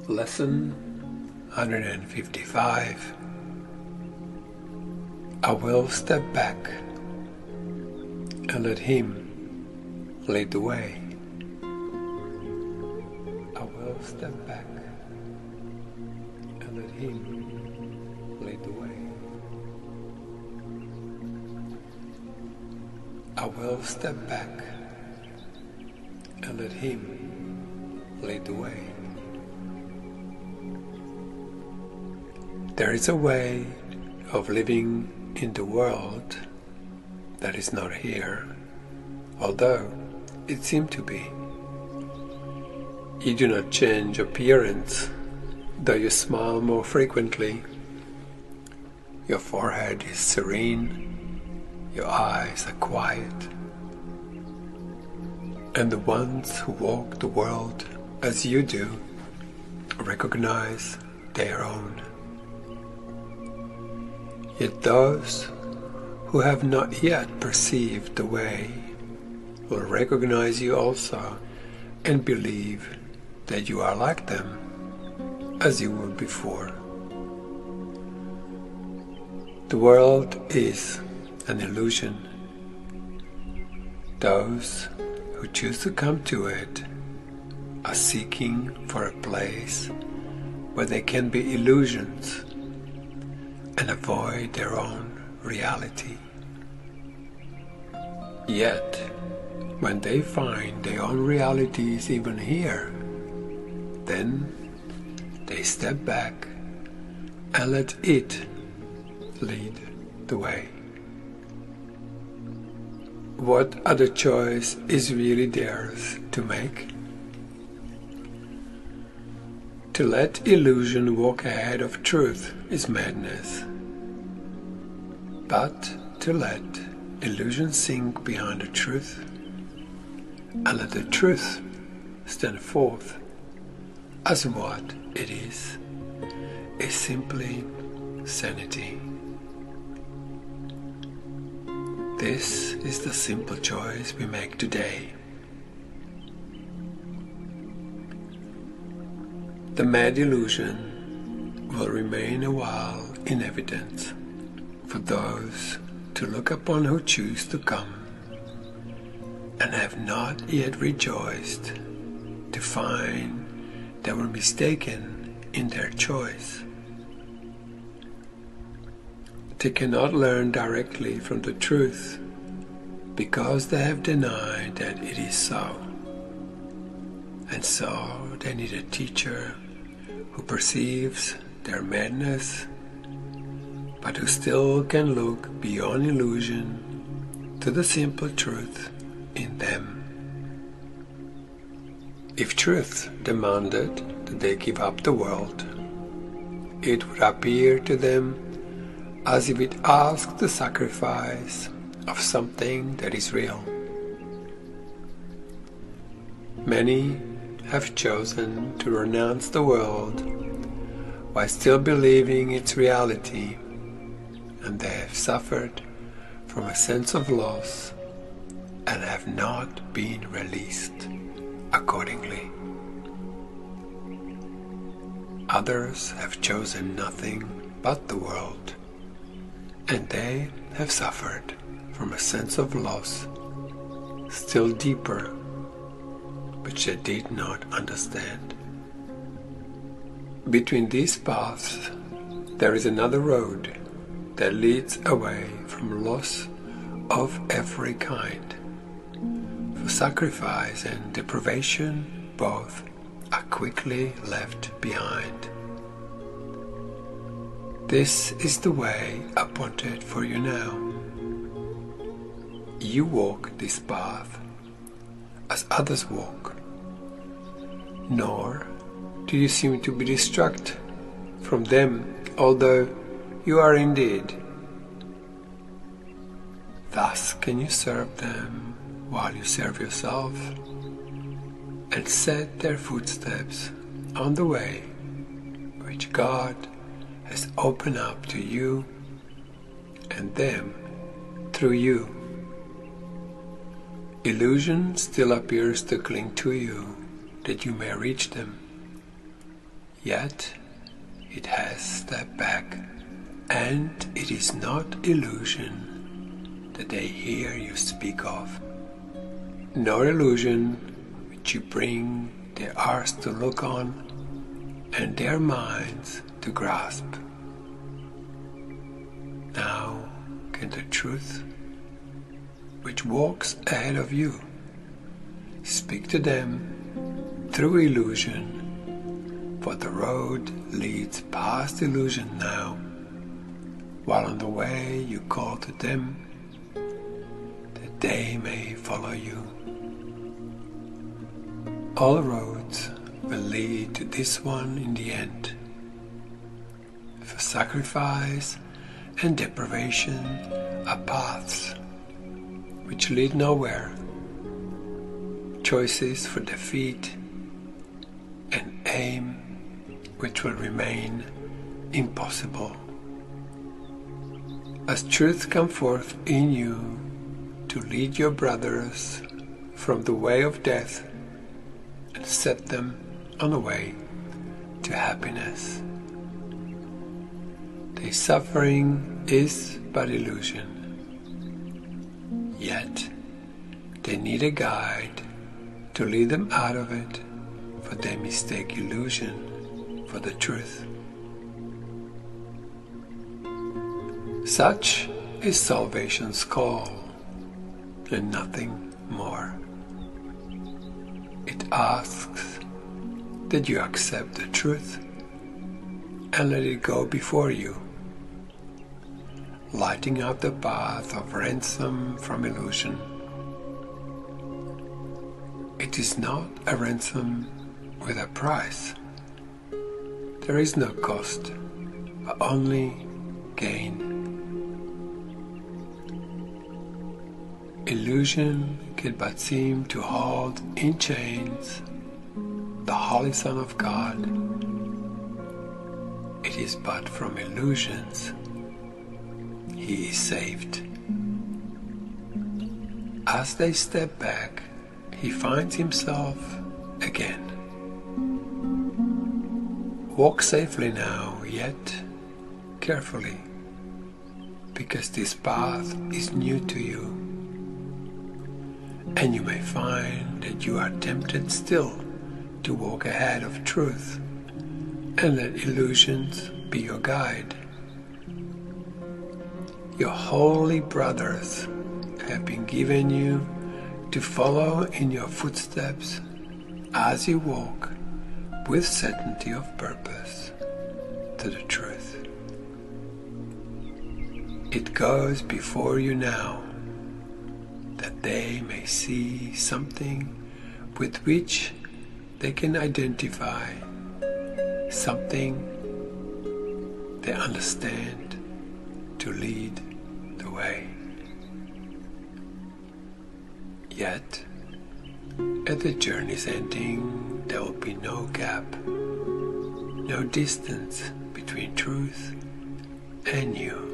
Lesson 155. I will step back and let Him lead the way. I will step back and let Him lead the way. I will step back and let Him lead the way. There is a way of living in the world that is not here, although it seems to be. You do not change appearance, though you smile more frequently. Your forehead is serene, your eyes are quiet, and the ones who walk the world as you do recognize their own. Yet those who have not yet perceived the way will recognize you also and believe that you are like them as you were before. The world is an illusion. Those who choose to come to it are seeking for a place where they can be illusions and avoid their own reality. Yet, when they find their own reality is even here, then they step back and let it lead the way. What other choice is really theirs to make? To let illusion walk ahead of truth is madness. But to let illusion sink behind the truth and let the truth stand forth as what it is simply sanity. This is the simple choice we make today. The mad illusion will remain a while in evidence for those to look upon who choose to come and have not yet rejoiced to find they were mistaken in their choice. They cannot learn directly from the truth because they have denied that it is so. And so they need a teacher who perceives their madness, but who still can look beyond illusion to the simple truth in them. If truth demanded that they give up the world, it would appear to them as if it asked the sacrifice of something that is real. Many have chosen to renounce the world while still believing its reality, and they have suffered from a sense of loss and have not been released accordingly. Others have chosen nothing but the world, and they have suffered from a sense of loss still deeper, which they did not understand. Between these paths there is another road that leads away from loss of every kind. For sacrifice and deprivation both are quickly left behind. This is the way appointed for you now. You walk this path as others walk, nor do you seem to be distracted from them, although you are indeed. Thus can you serve them while you serve yourself, and set their footsteps on the way which God has opened up to you and them through you. Illusion still appears to cling to you that you may reach them. Yet it has stepped back, and it is not illusion that they hear you speak of, nor illusion which you bring their eyes to look on and their minds to grasp. Now can the truth which walks ahead of you speak to them through illusion, for the road leads past illusion now, while on the way you call to them that they may follow you. All roads will lead to this one in the end, for sacrifice and deprivation are paths which lead nowhere, choices for defeat, an aim which will remain impossible. As truth comes forth in you to lead your brothers from the way of death and set them on the way to happiness. Their suffering is but illusion, yet they need a guide to lead them out of it, for they mistake illusion for the truth. Such is salvation's call, and nothing more. It asks that you accept the truth and let it go before you, lighting up the path of ransom from illusion. It is not a ransom with a price. There is no cost, but only gain. Illusion can but seem to hold in chains the Holy Son of God. It is but from illusions he is saved. As they step back, he finds himself again. Walk safely now, yet carefully, because this path is new to you, and you may find that you are tempted still to walk ahead of truth and let illusions be your guide. Your holy brothers have been given you to follow in your footsteps as you walk with certainty of purpose to the truth. It goes before you now, that they may see something with which they can identify, something they understand to lead the way. Yet, at the journey's ending, there will be no gap, no distance between truth and you.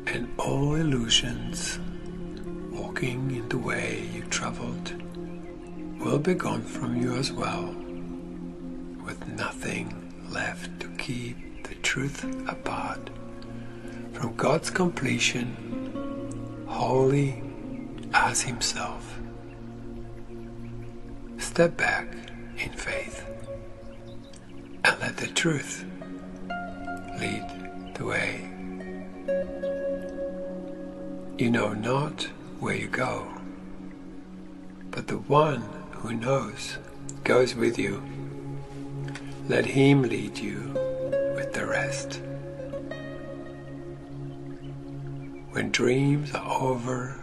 And all illusions walking in the way you traveled will be gone from you as well, with nothing left to keep the truth apart from God's completion, holy as himself. Step back in faith and let the truth lead the way. You know not where you go, but the one who knows goes with you. Let him lead you with the rest. When dreams are over,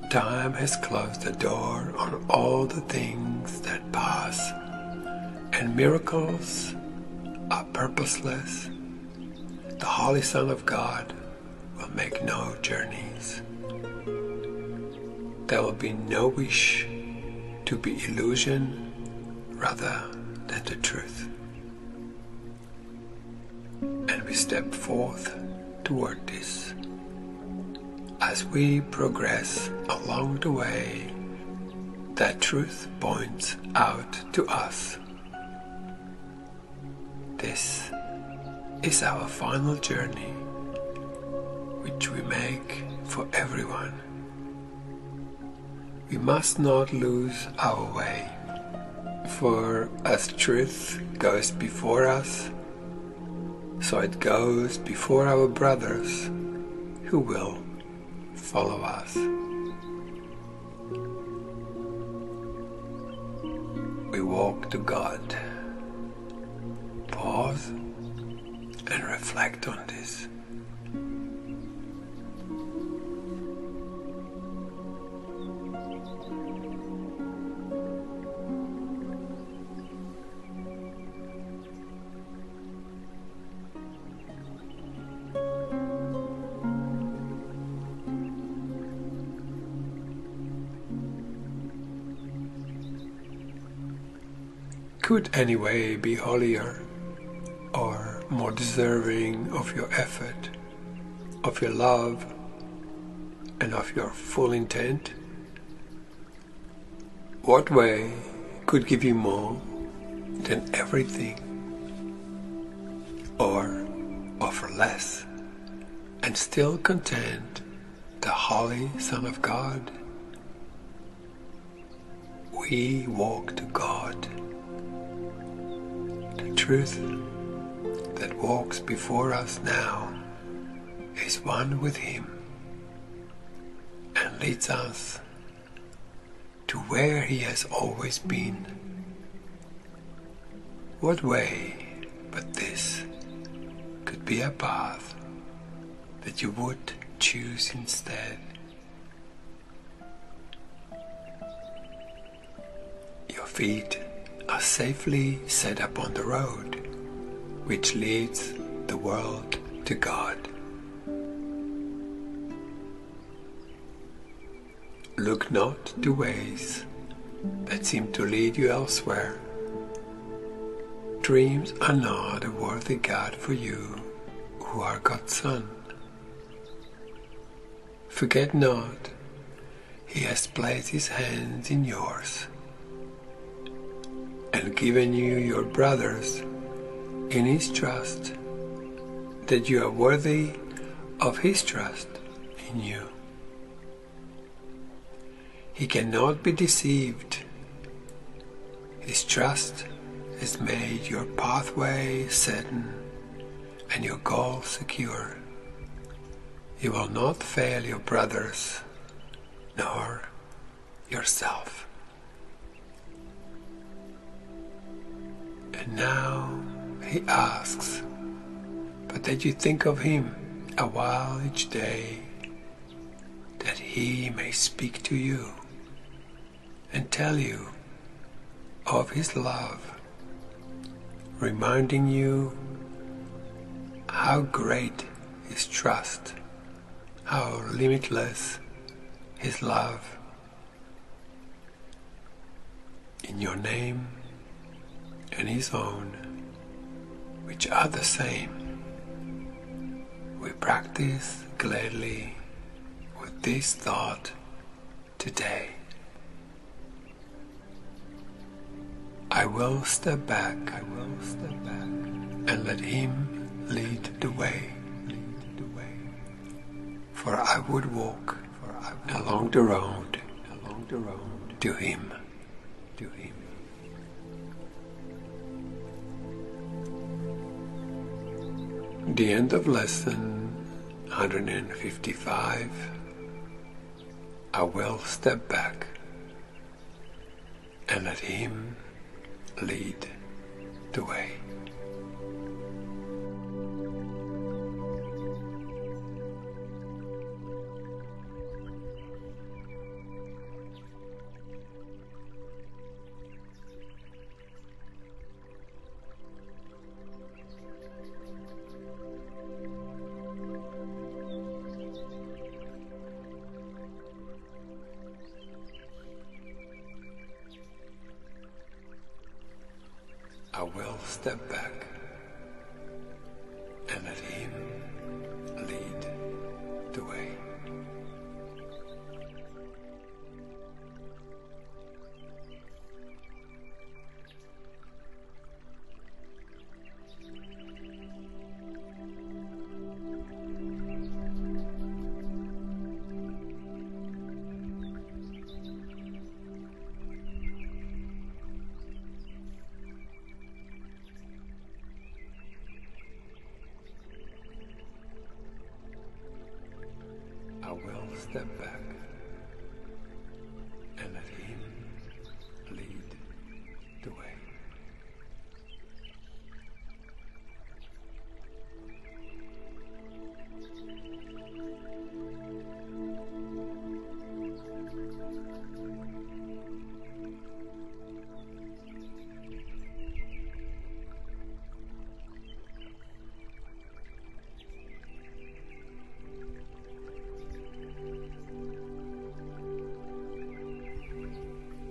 time has closed the door on all the things that pass, and miracles are purposeless. The Holy Son of God will make no journeys. There will be no wish to be illusion rather than the truth. And we step forth toward this. As we progress along the way, that truth points out to us This is our final journey, which we make for everyone. We must not lose our way, for as truth goes before us, so it goes before our brothers who will follow us. We walk to God. Pause and reflect on this. Could any way be holier or more deserving of your effort, of your love, and of your full intent? What way could give you more than everything, or offer less and still content the Holy Son of God? We walk to God. The truth that walks before us now is one with Him and leads us to where He has always been. What way but this could be a path that you would choose instead? Your feet are safely set up on the road which leads the world to God. Look not to ways that seem to lead you elsewhere. Dreams are not a worthy God for you who are God's Son. Forget not, He has placed His hands in yours and given you your brothers in His trust, that you are worthy of His trust in you. He cannot be deceived. His trust has made your pathway certain and your goal secure. He will not fail your brothers, nor yourself. And now He asks, but that you think of Him a while each day, that He may speak to you and tell you of His love, reminding you how great His trust, how limitless His love. In your name and His own, which are the same, we practice gladly with this thought today. I will step back and let Him lead the way. For I would walk along the road to Him. The end of lesson 155. I will step back and let Him lead the way. I will step back and let Him lead the way. will step back and let Him lead the way.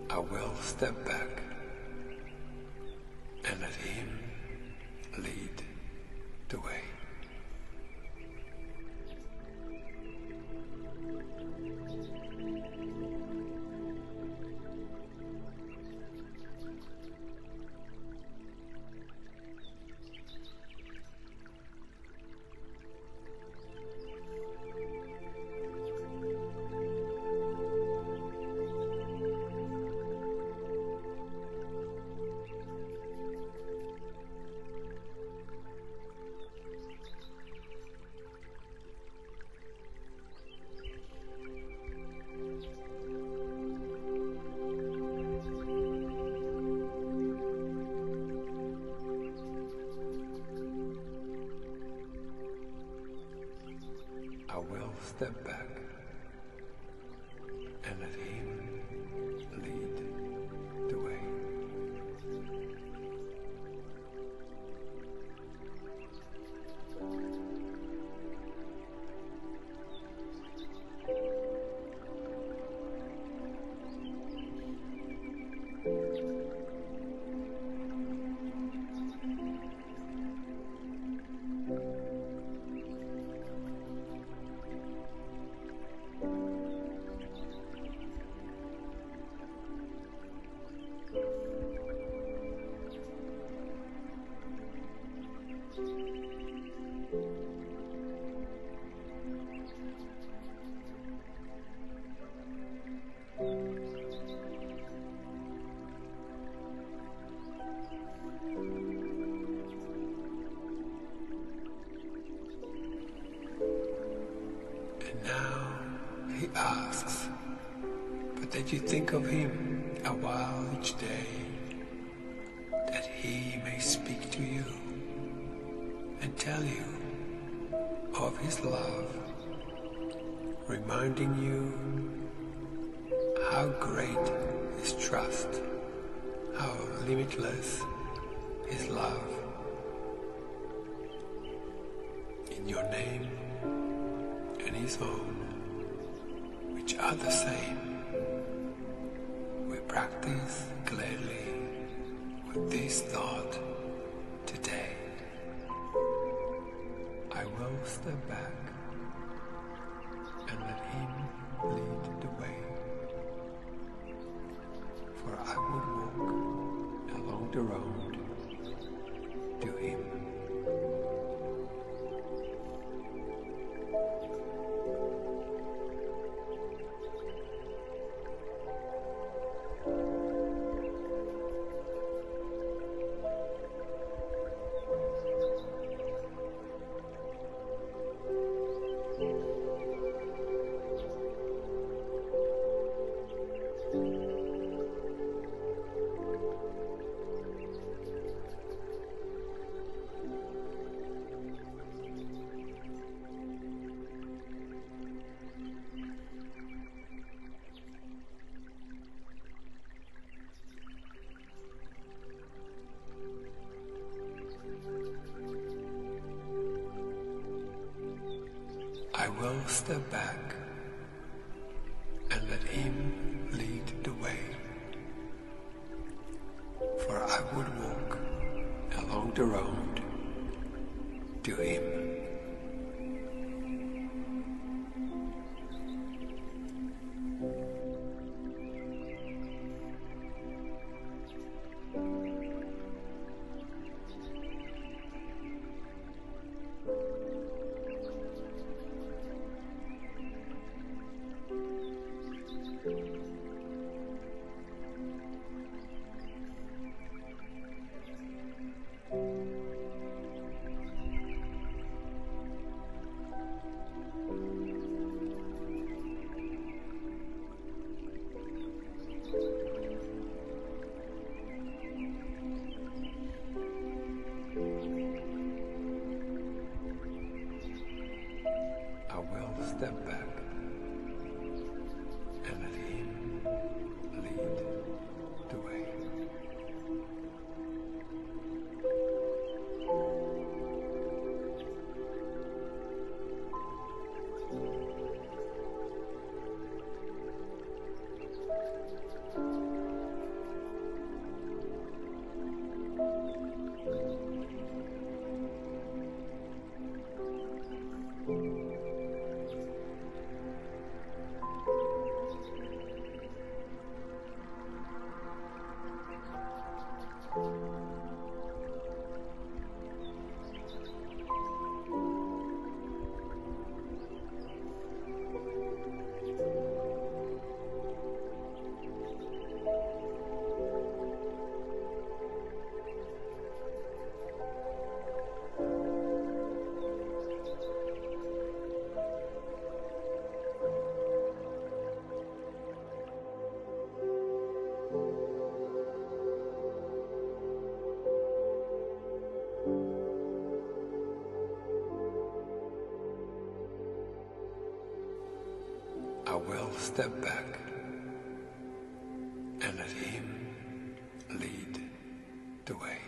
I will step back and let Him lead the way. I will step back and let Him lead the way. And now He asks, but that you think of Him a while each day, that He may speak to you and tell you of His love, reminding you how great His trust, how limitless His love. In your name and His own, which are the same, we practice gladly with this thought today. I will step back and let Him lead the way, for I would walk along the road to Him. I will step back and let Him lead the way, for I would walk along the road to Him. will step back and let Him lead the way. I will step back and let Him lead the way.